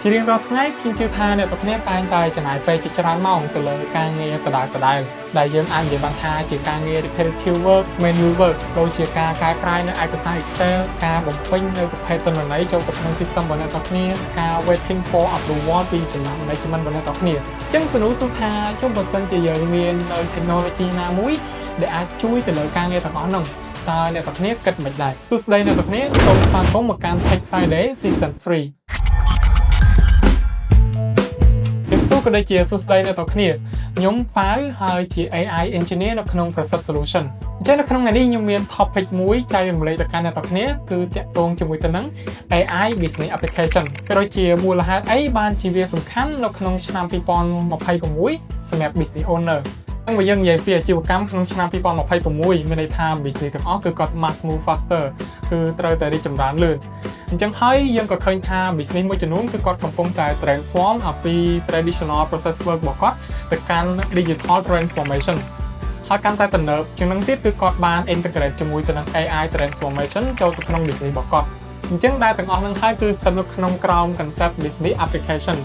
ជារៀងរាល់ថ្ងៃខ្ញុំជឿថាអ្នកទាំងគ្នាតែងតែចំណាយពេលជាច្រើនម៉ោងទៅលើការងារដដែលៗដែលយើងអាចនិយាយបានថាជាការងារ repetitive work manual work ដូចជាការកែប្រែនៅឯកសារ Excel ការបំពេញនៅប្រភេទទិន្នន័យចូលទៅក្នុង system របស់អ្នកទាំងគ្នាការ waiting for approval ពីសំណាក់ management របស់អ្នកទាំងគ្នាអញ្ចឹងសនុសួរថាចុះបើសិនជាយើងមាននៅ technology ណាមួយដែលអាចជួយទៅលើការងារទាំងអស់នោះតើអ្នកទាំងគ្នាគិតមិនដែរទស្សន័យអ្នកទាំងគ្នាសូមស្វាគមន៍មកកាន់ Tech Friday Season 3សួរក៏ដូចជាសួស្តីអ្នកទាំងគ្នាខ្ញុំប៉ៅហើយជា AI Engineer នៅក្នុង Process Solution អញ្ចឹងនៅក្នុងថ្ងៃនេះខ្ញុំមាន topic មួយចែករំលែកទៅកាន់អ្នកទាំងគ្នាគឺតាក់ទងជាមួយទៅនឹង AI Business Application ក៏ដូចជាមូលហេតុអីបានជាវាសំខាន់នៅក្នុងឆ្នាំ2026សម្រាប់ Business Owner តែបើយើងនិយាយពីអាជីវកម្មក្នុងឆ្នាំ2026មានន័យថា business ទាំងអស់គឺគាត់ must move faster គឺត្រូវតែរីកចម្រើនលឿនអញ្ចឹងហើយយើងក៏ឃើញថា business មួយចំនួនគឺគាត់កំពុងតែ transform ពី traditional process work របស់គាត់ទៅកាន់ digital transformation ហើយកាន់តែទំនើបជាងនឹងទៀតគឺគាត់បាន integrate ជាមួយទៅនឹង AI transformation ចូលទៅក្នុង business របស់គាត់អញ្ចឹងដែលទាំងអស់នឹងហើយគឺស្ថិតនៅក្នុងក្រោម concept business application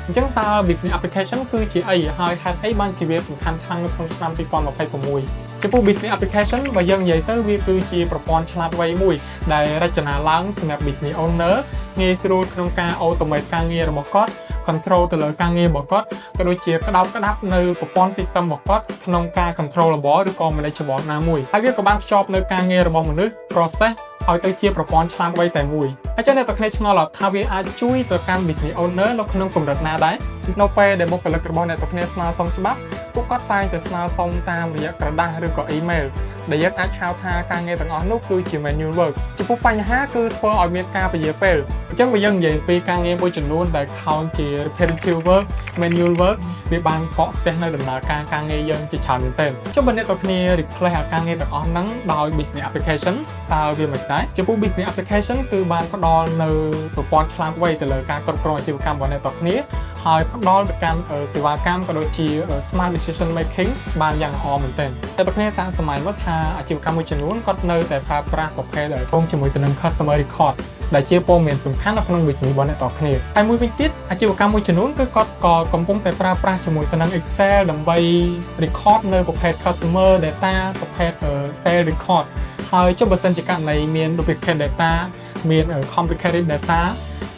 អញ្ចឹងតើ business application គឺជាអីហើយហេតុអីបានជាវាសំខាន់ខ្លាំងនៅក្នុងឆ្នាំ2026ចំពោះ business application បើយើងនិយាយទៅវាគឺជាប្រព័ន្ធឆ្លាតវៃមួយដែលរចនាឡើងសម្រាប់ business owner ងាយស្រួលក្នុងការ automate ការងាររបស់គាត់ control ទៅលើការងាររបស់គាត់ក៏ដូចជាក្តាប់នៅប្រព័ន្ធ system របស់គាត់ក្នុងការ controllable ឬក៏ manageable ណាមួយហើយវាក៏បានភ្ជាប់នៅការងាររបស់មនុស្ស process ឲ្យទៅជាប្រព័ន្ធឆ្លាតវៃតែមួយហើយចឹងអ្នកទាំងគ្នាឆ្ងល់ថាវាអាចជួយទៅកាន់ business owner នៅក្នុងកម្រិតណាដែរនៅពេលដែលបុគ្គលិករបស់អ្នកទាំងគ្នាស្នើសុំច្បាប់ពួកគាត់តែងតែស្នើសុំតាមរយៈក្រដាសឬក៏ email ដែលយើងអាចហៅថាការងារទាំងអស់នោះគឺជា manual work ចំពោះបញ្ហាគឺធ្វើឲ្យមានការពន្យាពេលអញ្ចឹងបើយើងនិយាយពីការងារមួយចំនួនដែល count ជា repetitive work manual work វាបានកកស្ទះនៅដំណើរការងារយើងជាច្រើនមែនទែនចុះបើអ្នកទាំងគ្នា replace អាការងារទាំងអស់ហ្នឹងដោយ business application តើវាមិនដែរចំពោះ business application គឺបានផ្ដល់នៅប្រព័ន្ធឆ្លាតវៃទៅលើការគ្រប់គ្រងអាជីវកម្មរបស់អ្នកទាំងគ្នាហើយផ្ដល់ទៅកាន់សេវាកម្មក៏ដូចជា smart decision making បានយ៉ាងល្អមែនទែនតែប្រគ្នាសាកសម័យមកថាអាជីវកម្មមួយចំនួនគាត់នៅតែប្រើប្រាស់ប្រភេទដែលពងជាមួយទៅនឹង customer record ដែលជាព័ត៌មានសំខាន់នៅក្នុង business របស់អ្នកទាំងគ្នាហើយមួយវិញទៀតអាជីវកម្មមួយចំនួនគឺគាត់ក៏កំពុងតែប្រើប្រាស់ជាមួយទៅនឹង Excel ដើម្បី record នៅប្រភេទ customer data ប្រភេទ sales record ហើយចុះបើសិនជាករណីមាន duplicate data មាន complicated data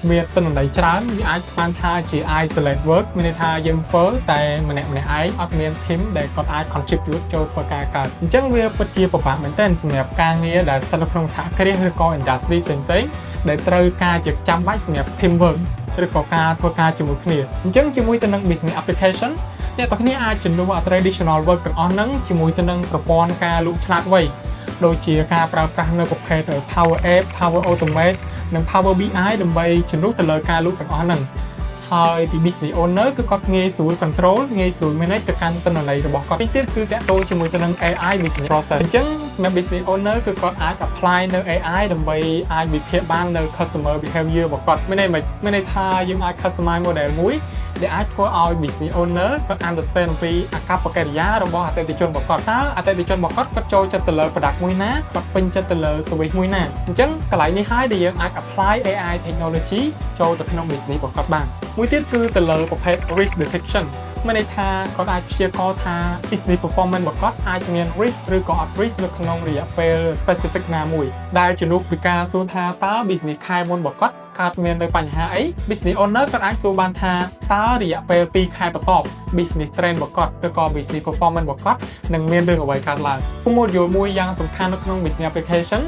មានទិន្នន័យច្រើនវាអាចធ្វើថាជា isolate work មានន័យថាយើងធ្វើតែម្នាក់ឯងអត់មាន team ដែលគាត់អាច contribute ចូលធ្វើការកើតអញ្ចឹងវាពិតជាពិបាកមែនទែនសម្រាប់ការងារដែលស្ថិតនៅក្នុងសហគ្រាសឬក៏ industry ផ្សេងៗដែលត្រូវការជាចាំបាច់សម្រាប់ team work ឬក៏ការធ្វើការជាមួយគ្នាអញ្ចឹងជាមួយទៅនឹង business application អ្នកទាំងគ្នាអាចជំនួស traditional work ទាំងអស់ហ្នឹងជាមួយទៅនឹងប្រព័ន្ធការលូកឆ្លាតវៃដូចជាការប្រើប្រាស់នៅប្រភេទ Power App Power Automate និង Power BI ដើម្បីជំនួសទៅលើការលូកទាំងអស់ហ្នឹងហើយពី business owner គឺគាត់ងាយស្រួល control ងាយស្រួល manage ទៅកាន់ទិន្នន័យរបស់គាត់ទីទៀតគឺតាក់ទងជាមួយទៅនឹង AI business process អញ្ចឹងសម្រាប់ business owner គឺគាត់អាច apply នៅ AI ដើម្បីអាចវិភាគបាននៅ customer behavior របស់គាត់មានន័យថាយើងអាច customize model មួយដែលអាចធ្វើឲ្យ business owner គាត់ understand ពីអាកប្បកិរិយារបស់អតិថិជនរបស់គាត់តើអតិថិជនរបស់គាត់ចូលចិត្តទៅលើ product មួយណាគាត់ពេញចិត្តទៅលើ service មួយណាអញ្ចឹងកន្លែងនេះហើយដែលយើងអាច apply AI technology ចូលទៅក្នុង business របស់គាត់បានមួយទៀតគឺទៅលើប្រភេទ risk detection មានន័យថាគាត់អាចព្យាករណ៍ថា business performance របស់គាត់អាចមាន risk ឬក៏អត់ risk នៅក្នុងរយៈពេល specific ណាមួយដែលជំនួសពីការសួរថាតើ business ខែមុនរបស់គាត់កើតមាននៅបញ្ហាអី business owner គាត់អាចសួរបានថាតើរយៈពេល2ខែបន្ទាប់ business trend របស់គាត់ឬក៏ business performance របស់គាត់នឹងមានរឿងអ្វីកើតឡើងមួយយល់មួយយ៉ាងសំខាន់នៅក្នុង business application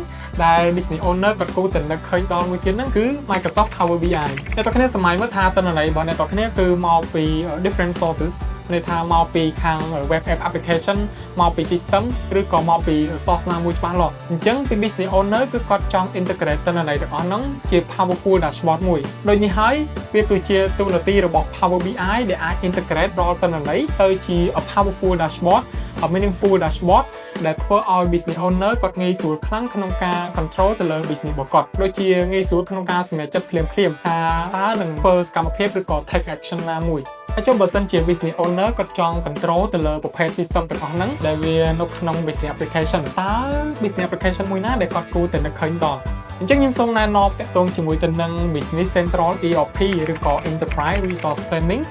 ដែល business owner គាត់គូទៅនឹកឃើញដល់មួយទៀតហ្នឹងគឺ Microsoft Power BI អ្នកទាំងគ្នាសម័យមើលថាទិន្នន័យរបស់អ្នកទាំងគ្នាគឺមកពី different sources ន័យថាមកពីខាង web app application មកពី system ឬក៏មកពី source ណាមួយច្បាស់លាស់អញ្ចឹងពី business owner គឺគាត់ចង់ integrate ទិន្នន័យទាំងអស់ហ្នឹងជា powerful dashboard មួយដូចនេះហើយវាគឺជាទូនាទីរបស់ Power BI ដែលអាច integrate រាល់ទិន្នន័យទៅជា a powerful dashboard a meaningful dashboard ដែលធ្វើឲ្យ business owner គាត់ងាយស្រួលខ្លាំងក្នុងការ control ទៅលើ business របស់គាត់ដូចជាងាយស្រួលក្នុងការសម្រេចចិត្តភ្លាមៗថាតើនឹងធ្វើសកម្មភាពឬក៏ take action ណាមួយ ហើយចុះបើសិនជា business owner គាត់ចង់ control ទៅលើប្រភេទ system ទាំងអស់ហ្នឹងដែលវានៅក្នុង business application តើ business application មួយណាដែលគាត់គួរតែនឹកឃើញដល់អញ្ចឹងខ្ញុំសូមណែនាំតាក់ទងជាមួយទៅនឹង Business Central ERP ឬក៏ Enterprise Resource Planning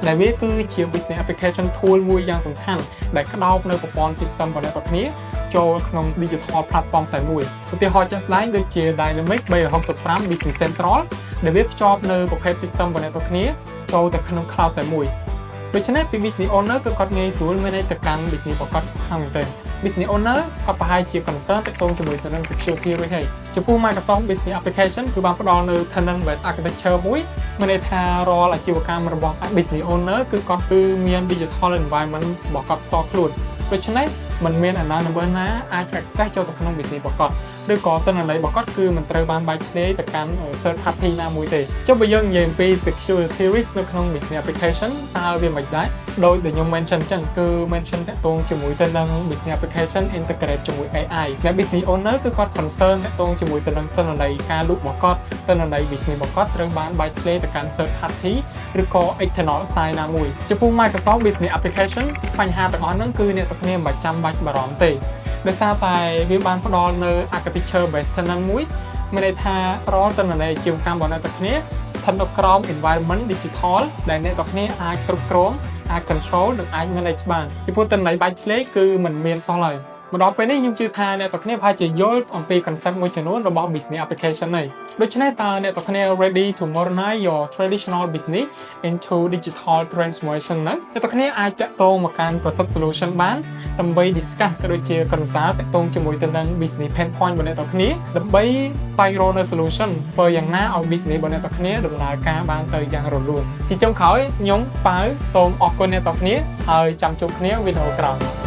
ដែលវាគឺជា business application tool មួយយ៉ាងសំខាន់ដែលក្តោបនៅប្រព័ន្ធ system របស់អ្នកទាំងគ្នាចូលក្នុង digital platform តែមួយឧទាហរណ៍ជាក់ស្ដែងដូចជា Dynamics 365 Business Central ដែលវាភ្ជាប់នៅប្រភេទ system របស់អ្នកទាំងគ្នាចូលទៅក្នុង cloud តែមួយដូច្នេះពី business owner គឺគាត់ងាយស្រួលមានទៅកាន់ business ប្រកបខាងមែនទេ business owner គាត់ប្រហែលជា concern ទាក់ទងជាមួយទៅនឹង security វិញហើយចំពោះ Microsoft Business Application គឺបានផ្ដល់នៅ tenant based architecture មួយមានន័យថារាល់អាជីវកម្មរបស់ business owner គឺគាត់គឺមាន digital environment របស់គាត់ផ្ទាល់ខ្លួនដូច្នេះมันមានអាណាមួយណាអាច access ចូលទៅក្នុង business របស់គាត់ឬក៏ទិន្នន័យរបស់គាត់គឺមិនត្រូវបានបែកធ្លាយទៅកាន់ third party ណាមួយទេចុះបើយើងនិយាយអំពី security risk នៅក្នុង business application តើវាមិនដែរដោយដែលខ្ញុំ mention អញ្ចឹងគឺ mention តាក់ទងជាមួយទៅនឹង business application integrate ជាមួយ AI អ្នក business owner គឺគាត់ concern តាក់ទងជាមួយទៅនឹងទិន្នន័យការលក់របស់គាត់ទិន្នន័យ business របស់គាត់ត្រូវបានបែកធ្លាយទៅកាន់ third party ឬក៏ external side ណាមួយចំពោះ Microsoft Business Application បញ្ហាទាំងអស់ហ្នឹងគឺអ្នកទាំងគ្នាមិនចាំបាច់បារម្ភទេដោយសារតែវាបានផ្ដល់នៅ architecture based tenant មួយមានន័យថារាល់ទិន្នន័យអាជីវកម្មរបស់អ្នកទាំងគ្នាស្ថិតនៅក្រោម environment digital ដែលអ្នកទាំងគ្នាអាចគ្រប់គ្រងអាច control និងអាច manage បានពីព្រោះទិន្នន័យបែកធ្លាយគឺមិនមានសោះឡើយមកដល់ពេលនេះខ្ញុំជឿថាអ្នកទាំងគ្នាប្រហែលជាយល់អំពី concept មួយចំនួនរបស់ business application ហើយដូច្នេះតើអ្នកទាំងគ្នា ready to modernize your traditional business into digital transformation ហ្នឹងអ្នកទាំងគ្នាអាចតាក់ទងមកកាន់ប្រសិទ្ធ solution បានដើម្បី discuss ក៏ដូចជា consult តាក់ទងជាមួយទៅនឹង business pain point របស់អ្នកទាំងគ្នាដើម្បីស្វែងរកនៅ solution ធ្វើយ៉ាងណាឲ្យ business របស់អ្នកទាំងគ្នាដំណើរការបានទៅយ៉ាងរលូនជាចុងក្រោយខ្ញុំប៉ៅសូមអរគុណអ្នកទាំងគ្នាហើយចាំជួបគ្នាវីដេអូក្រោយ